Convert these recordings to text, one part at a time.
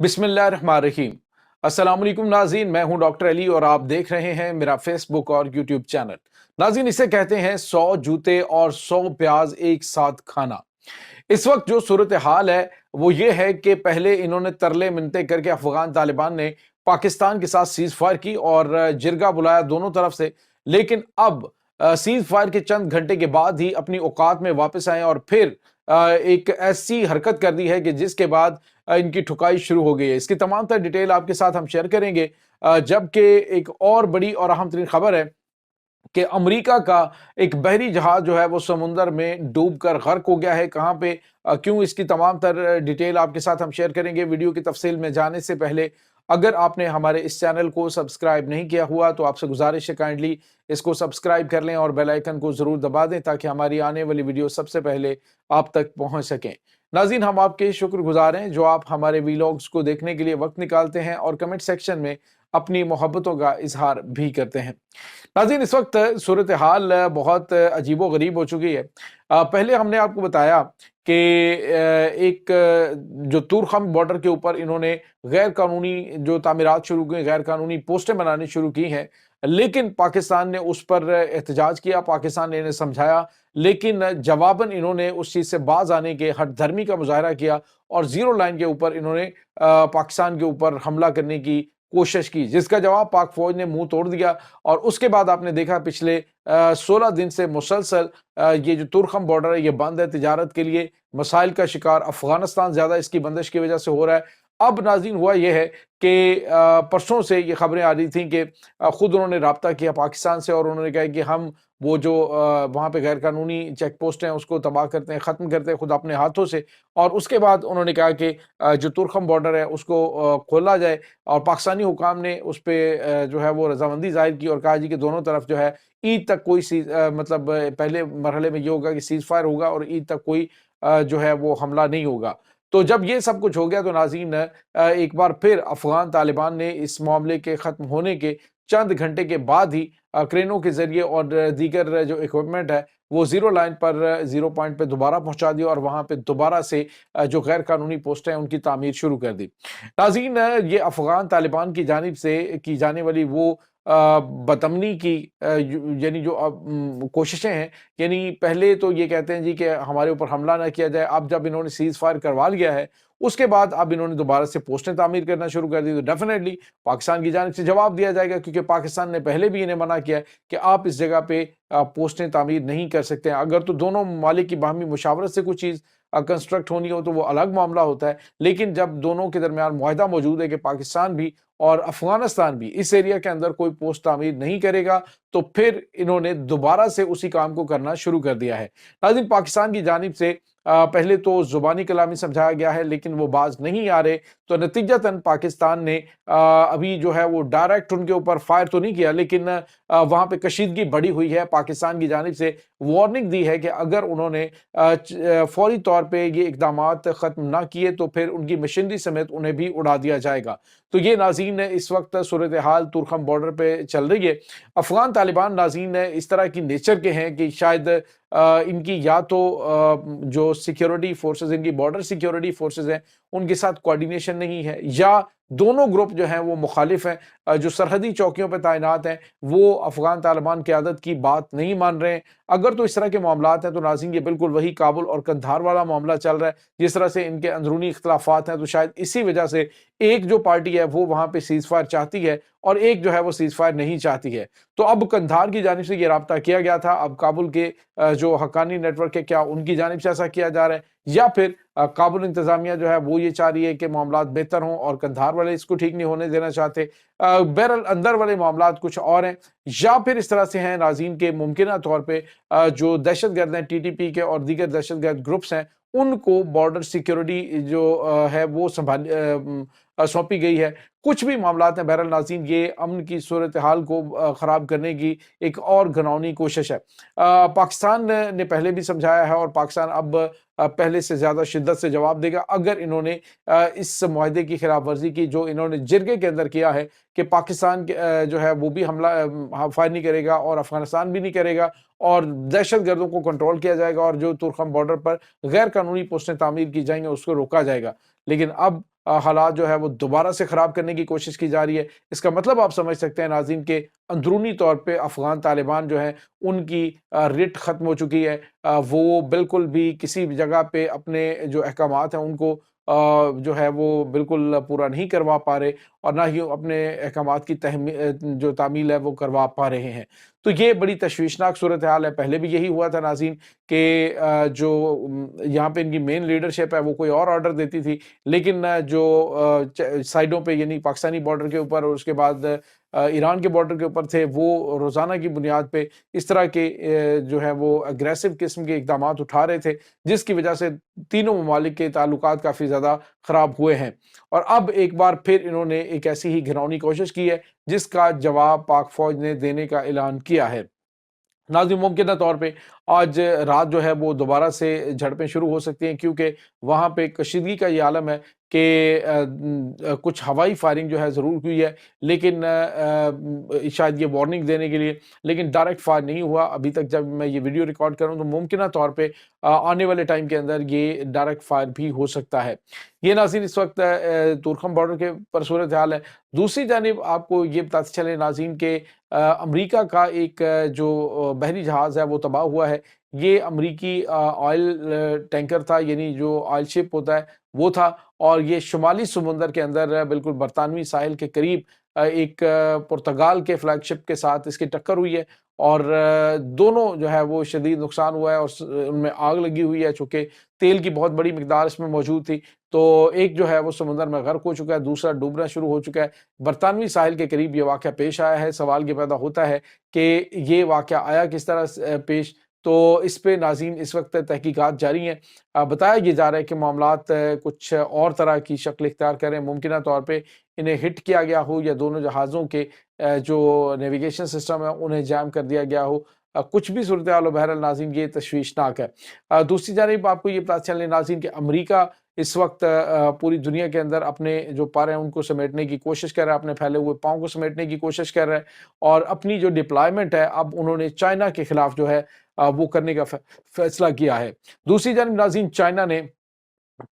बिस्मिल्लाहिर्रहमानिर्रहीम। अस्सलाम वालेकुम नाज़रीन, मैं हूं डॉक्टर अली और आप देख रहे हैं मेरा फेसबुक और यूट्यूब चैनल। नाज़रीन, इसे कहते हैं 100 जूते और 100 प्याज एक साथ खाना। इस वक्त जो सूरत हाल है वो ये है कि पहले इन्होंने तरले मिन्नतें करके अफगान तालिबान ने पाकिस्तान के साथ सीज फायर की और जिरगा बुलाया दोनों तरफ से। लेकिन अब सीज फायर के चंद घंटे के बाद ही अपनी औकात में वापस आए और फिर एक ऐसी हरकत कर दी है कि जिसके बाद इनकी ठुकाई शुरू हो गई है। इसकी तमाम तर डिटेल आपके साथ हम शेयर करेंगे। जबकि एक और बड़ी और अहम तरीन खबर है कि अमेरिका का एक बहरी जहाज जो है वो समुंदर में डूबकर गर्क हो गया है। कहाँ पे, क्यों, इसकी तमाम तर डिटेल आपके साथ हम शेयर करेंगे। वीडियो की तफसील में जाने से पहले अगर आपने हमारे इस चैनल को सब्सक्राइब नहीं किया हुआ तो आपसे गुजारिश है काइंडली इसको सब्सक्राइब कर लें और बेल आइकन को जरूर दबा दें ताकि हमारी आने वाली वीडियो सबसे पहले आप तक पहुंच सकें। नाज़रीन, हम आपके शुक्रगुजार हैं जो आप हमारे वीलॉग्स को देखने के लिए वक्त निकालते हैं और कमेंट सेक्शन में अपनी मोहब्बतों का इजहार भी करते हैं। नाज़रीन, इस वक्त सूरत हाल बहुत अजीबो गरीब हो चुकी है। पहले हमने आपको बताया कि एक जो तूरखम बॉर्डर के ऊपर इन्होंने गैर कानूनी जो तामीरात शुरू की, गैर कानूनी पोस्टें बनानी शुरू की हैं, लेकिन पाकिस्तान ने उस पर एहतजाज किया, पाकिस्तान ने इन्हें समझाया, लेकिन जवाबन इन्होंने उस चीज़ से बाज आने के हट धर्मी का मुजाहरा किया और जीरो लाइन के ऊपर इन्होंने पाकिस्तान के ऊपर हमला करने की कोशिश की, जिसका जवाब पाक फौज ने मुंह तोड़ दिया। और उसके बाद आपने देखा पिछले 16 दिन से मुसलसल ये जो तुरखम बॉर्डर है ये बंद है, तिजारत के लिए मसाइल का शिकार अफगानिस्तान ज्यादा इसकी बंदिश की वजह से हो रहा है। अब नाज़रीन हुआ यह है कि परसों से ये खबरें आ रही थी कि खुद उन्होंने राब्ता किया पाकिस्तान से और उन्होंने कहा कि हम वो जो वहाँ पे गैर कानूनी चेक पोस्ट हैं उसको तबाह करते हैं, ख़त्म करते हैं खुद अपने हाथों से। और उसके बाद उन्होंने कहा कि जो तुरखम बॉर्डर है उसको खोला जाए और पाकिस्तानी हुकाम ने उस पर जो है वो रजामंदी जाहिर की और कहा जी कि दोनों तरफ जो है ईद तक कोई मतलब पहले मरहले में ये होगा कि सीज फायर होगा और ईद तक कोई जो है वो हमला नहीं होगा। तो जब ये सब कुछ हो गया तो नाज़रीन एक बार फिर अफगान तालिबान ने इस मामले के ख़त्म होने के चंद घंटे के बाद ही क्रेनों के ज़रिए और दीगर जो इक्विपमेंट है वो ज़ीरो लाइन पर ज़ीरो पॉइंट पे दोबारा पहुंचा दिया और वहाँ पे दोबारा से जो गैर कानूनी पोस्टें हैं उनकी तामीर शुरू कर दी। नाज़रीन, ये अफगान तालिबान की जानिब से की जाने वाली वो बदअमनी की यानी जो कोशिशें हैं, यानी पहले तो ये कहते हैं जी कि हमारे ऊपर हमला ना किया जाए। अब जब इन्होंने सीज फायर करवा लिया है उसके बाद अब इन्होंने दोबारा से पोस्टें तामीर करना शुरू कर दी तो डेफिनेटली पाकिस्तान की जानिब से जवाब दिया जाएगा, क्योंकि पाकिस्तान ने पहले भी इन्हें मना किया है कि आप इस जगह पे पोस्टें तामीर नहीं कर सकते हैं। अगर तो दोनों ममालिक की बाहमी मुशावरत से कुछ चीज़ कंस्ट्रक्ट होनी हो तो वो अलग मामला होता है, लेकिन जब दोनों के दरमियान मुआहदा मौजूद है कि पाकिस्तान भी और अफगानिस्तान भी इस एरिया के अंदर कोई पोस्ट तामीर नहीं करेगा, तो फिर इन्होंने दोबारा से उसी काम को करना शुरू कर दिया है। नाज़रीन, पाकिस्तान की जानिब से पहले तो ज़ुबानी कलामी समझाया गया है लेकिन वो बाज नहीं आ रहे, तो नतीजतन पाकिस्तान ने अभी जो है वो डायरेक्ट उनके ऊपर फायर तो नहीं किया, लेकिन वहाँ पे कशीदगी बढ़ी हुई है। पाकिस्तान की जानिब से वार्निंग दी है कि अगर उन्होंने फौरी तौर पे ये इकदामात ख़त्म ना किए तो फिर उनकी मशीनरी समेत उन्हें भी उड़ा दिया जाएगा। तो ये नाज़रीन इस वक्त सूरत हाल तुरखम बॉर्डर पे चल रही है। अफगान तालिबान नाज़रीन इस तरह की नेचर के हैं कि शायद इनकी या तो जो सिक्योरिटी फोर्सेस, इनकी बॉर्डर सिक्योरिटी फोर्सेस हैं उनके साथ कोऑर्डिनेशन नहीं है, या दोनों ग्रुप जो हैं वो मुखालिफ हैं। जो सरहदी चौकियों पर तैनात हैं वो अफगान तालिबान क़यादत की बात नहीं मान रहे हैं। अगर तो इस तरह के मामलात हैं तो नाज़रीन ये बिल्कुल वही काबुल और कंधार वाला मामला चल रहा है, जिस तरह से इनके अंदरूनी इख्तलाफात हैं। तो शायद इसी वजह से एक जो पार्टी है वो वहाँ पे सीज फायर चाहती है और एक जो है वो सीज फायर नहीं चाहती है। तो अब कंधार की जानिब से ये राब्ता किया गया था, अब काबुल के जो हक्कानी नेटवर्क है क्या उनकी जानिब से ऐसा किया जा रहा है, या फिर काबुल इंतजामिया जो है वो ये चाह रही है कि मामलात बेहतर हों और कंधार वाले इसको ठीक नहीं होने देना चाहते। बहरहाल अंदर वाले मामलात कुछ और हैं, या फिर इस तरह से हैं नाज़रीन के मुमकिना तौर पे जो दहशतगर्द हैं टीटीपी के और दीगर दहशतगर्द ग्रुप्स हैं उनको बॉर्डर सिक्योरिटी जो है वो सौंपी गई है। कुछ भी मामलात हैं, बहरहाल नाज़रीन ये अमन की सूरत हाल को ख़राब करने की एक और घिनौनी कोशिश है। पाकिस्तान ने पहले भी समझाया है और पाकिस्तान अब पहले से ज़्यादा शिद्दत से जवाब देगा अगर इन्होंने इस मुआहदे की खिलाफ वर्जी की जो इन्होंने जिरगे के अंदर किया है कि पाकिस्तान जो है वो भी हमला फायर नहीं करेगा और अफगानिस्तान भी नहीं करेगा और दहशत गर्दों को कंट्रोल किया जाएगा और जो तुरखम बॉर्डर पर गैर कानूनी पोस्टें तामीर की जाएंगी उसको रोका जाएगा। लेकिन अब हालात जो है वो दोबारा से ख़राब करने की कोशिश की जा रही है। इसका मतलब आप समझ सकते हैं नाज़रीन के अंदरूनी तौर पे अफ़गान तालिबान जो हैं उनकी रिट ख़त्म हो चुकी है। वो बिल्कुल भी किसी भी जगह पे अपने जो अहकामात हैं उनको जो है वो बिल्कुल पूरा नहीं करवा पा रहे और ना ही अपने अहकामात की जो तामील है वो करवा पा रहे हैं। तो ये बड़ी तशवीशनाक सूरत हाल है। पहले भी यही हुआ था नाज़रीन कि जो यहाँ पे इनकी मेन लीडरशिप है वो कोई और ऑर्डर देती थी, लेकिन जो साइडों पे यानी पाकिस्तानी बॉर्डर के ऊपर और उसके बाद ईरान के बॉर्डर के ऊपर थे, वो रोज़ाना की बुनियाद पे इस तरह के जो है वो अग्रेसिव किस्म के इक़दामात उठा रहे थे, जिसकी वजह से तीनों ममालिक के ताल्लुकात काफ़ी ज़्यादा ख़राब हुए हैं। और अब एक बार फिर इन्होंने एक ऐसी ही घिनौनी कोशिश की है, जिसका जवाब पाक फ़ौज ने देने का ऐलान किया है। नाज़रीन मुमकिन तौर पे आज रात जो है वो दोबारा से झड़पें शुरू हो सकती हैं, क्योंकि वहाँ पे कशीदगी का ये आलम है कि कुछ हवाई फायरिंग जो है ज़रूर हुई है, लेकिन शायद ये वार्निंग देने के लिए, लेकिन डायरेक्ट फायर नहीं हुआ अभी तक। जब मैं ये वीडियो रिकॉर्ड कर रहा हूँ तो मुमकिन तौर पे आने वाले टाइम के अंदर ये डायरेक्ट फायर भी हो सकता है। ये नाज़रीन इस वक्त तुरखम बॉर्डर के पर सूरत हाल है। दूसरी जानिब आपको ये बताते चले नाज़रीन के अमेरिका का एक जो बहरी जहाज़ है वो तबाह हुआ है। ये अमरीकी ऑयल टैंकर था, यानी जो ऑयल शिप होता है वो था, और ये शुमाली समुंदर के अंदर बिल्कुल बरतानवी साहिल के करीब एक पुर्तगाल के फ्लैगशिप के साथ इसकी टक्कर हुई है और दोनों जो है वो शदीद नुकसान हुआ है और उनमें आग लगी हुई है, चूँकि तेल की बहुत बड़ी मिकदार इसमें मौजूद थी। तो एक जो है वो समुंदर में गर्क हो चुका है, दूसरा डूबना शुरू हो चुका है। बरतानवी साहिल के करीब ये वाक़या पेश आया है। सवाल ये पैदा होता है कि ये वाक़या आया किस तरह पेश? तो इस पे नाज़रीन इस वक़्त तहकीकात जारी हैं। बताया ये जा रहा है कि मामलात कुछ और तरह की शक्ल इख्तियार कर रहे हैं। मुमकिना तौर पे इन्हें हिट किया गया हो या दोनों जहाज़ों के जो नेविगेशन सिस्टम है उन्हें जैम कर दिया गया हो। कुछ भी सूरत-ए-हाल हो, बहरहाल नाज़रीन ये तशवीशनाक है। दूसरी जानिब आपको ये पता चले नाज़रीन कि अमरीका इस वक़्त पूरी दुनिया के अंदर अपने जो पर हैं उनको समेटने की कोशिश कर रहा है, अपने फैले हुए पाँव को समेटने की कोशिश कर रहा है और अपनी जो डिप्लॉयमेंट है अब उन्होंने चाइना के खिलाफ जो है वो करने का फैसला किया है। दूसरी जानिब नाज़रीन चाइना ने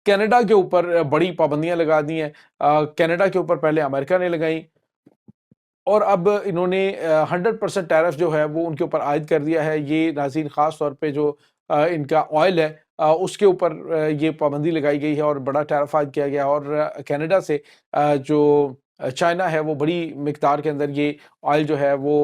कनाडा के ऊपर बड़ी पाबंदियाँ लगा दी हैं। कनाडा के ऊपर पहले अमेरिका ने लगाई और अब इन्होंने 100% टैरिफ जो है वो उनके ऊपर आयद कर दिया है। ये नाज़रीन ख़ास तौर पे जो इनका ऑयल है उसके ऊपर ये पाबंदी लगाई गई है और बड़ा टैरिफ आयद किया गया और कनाडा से जो चाइना है वो बड़ी मिक़दार के अंदर ये ऑयल जो है वो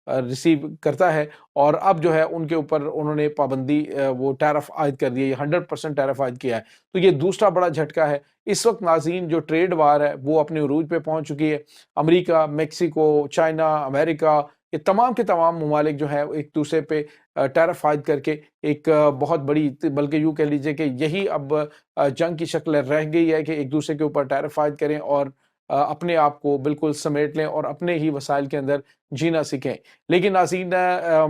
रिसीव करता है और अब जो है उनके ऊपर उन्होंने पाबंदी वो टैरिफ आयद कर दिया है, 100% टैरिफ आयद किया है। तो ये दूसरा बड़ा झटका है। इस वक़्त नाज़रीन जो ट्रेड वार है वो अपने उरूज पे पहुँच चुकी है। अमेरिका, मेक्सिको, चाइना, अमेरिका, ये तमाम के तमाम ममालिक जो हैं एक-दूसरे पे टैरिफ आयद करके एक बहुत बड़ी बल्कि यूँ कह लीजिए कि यही अब जंग की शक्ल रह गई है कि एक-दूसरे के ऊपर टैरिफ आयद करें और अपने आप को बिल्कुल समेट लें और अपने ही वसाइल के अंदर जीना सीखें। लेकिन नाज़रीन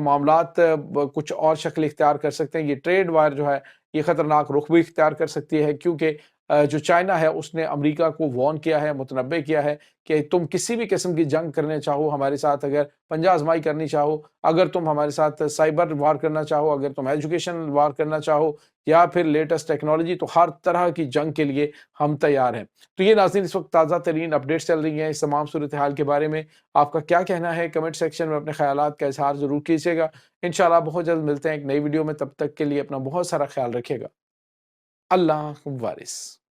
मामलात कुछ और शक्ल इख्तियार कर सकते हैं। ये ट्रेड वार जो है ये ख़तरनाक रुख भी इख्तियार कर सकती है, क्योंकि जो चाइना है उसने अमेरिका को वार्न किया है, मुतनब्बे किया है कि तुम किसी भी किस्म की जंग करने चाहो हमारे साथ, अगर पंजा आज़माई करनी चाहो, अगर तुम हमारे साथ साइबर वार करना चाहो, अगर तुम एजुकेशन वार करना चाहो या फिर लेटेस्ट टेक्नोलॉजी, तो हर तरह की जंग के लिए हम तैयार हैं। तो ये नाज़रीन इस वक़्त ताज़ा तरीन अपडेट्स चल रही हैं इस तमाम सूरत-ए-हाल के बारे में। आपका क्या कहना है? कमेंट सेक्शन में अपने ख़यालात का इज़हार ज़रूर कीजिएगा। इंशाअल्लाह बहुत जल्द मिलते हैं एक नई वीडियो में, तब तक के लिए अपना बहुत सारा ख़्याल रखिएगा। अल्लाह वारिस।